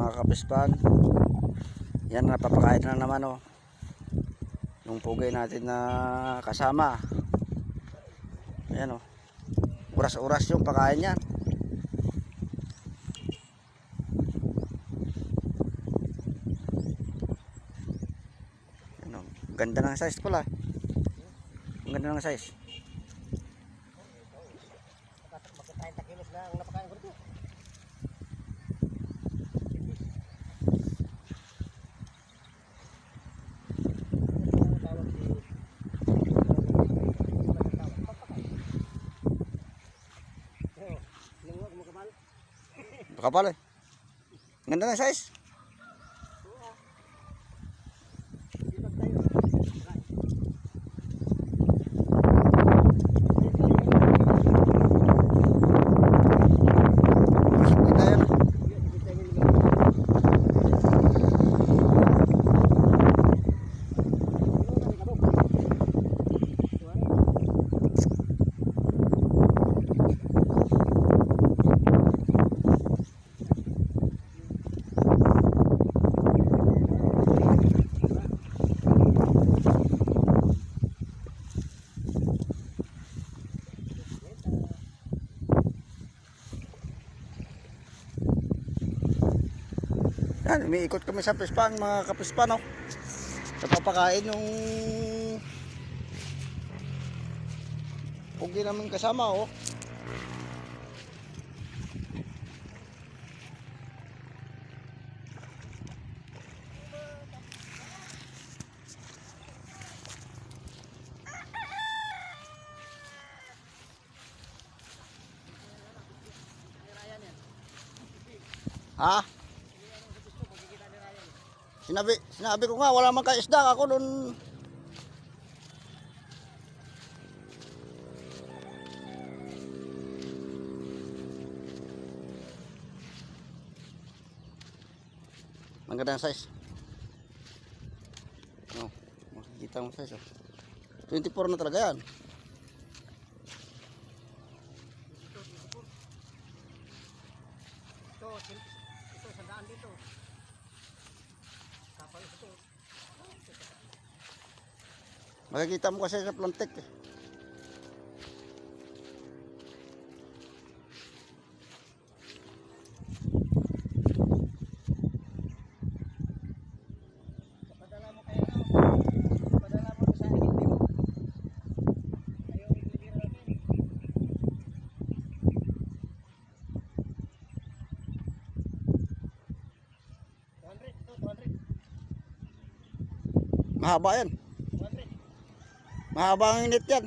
mga kapispan. Yan, napapakain na naman oh. Yung pugay natin na kasama. Ayan oh. Oras-oras yung pakain yan. Ayan oh. Ganda ng size pala. Ang ganda ng size. Kapal eh. Ganda ng size. Yan, umiikot kami sa pispan, mga kapispan oh. Napapakain yung pugi namin kasama oh. Ha? Sinabi ko nga wala man kay isda ako doon. Magandang size. Oh, makikita mo size oh. 24 na talaga yan. Ito sandaan dito. Makikita mo kasi sa plantek eh. Padala mo kayo padala mo sa hindi mo. Ayaw i-clear natin. 200. Mahaba yan. Mahaba ang init yan.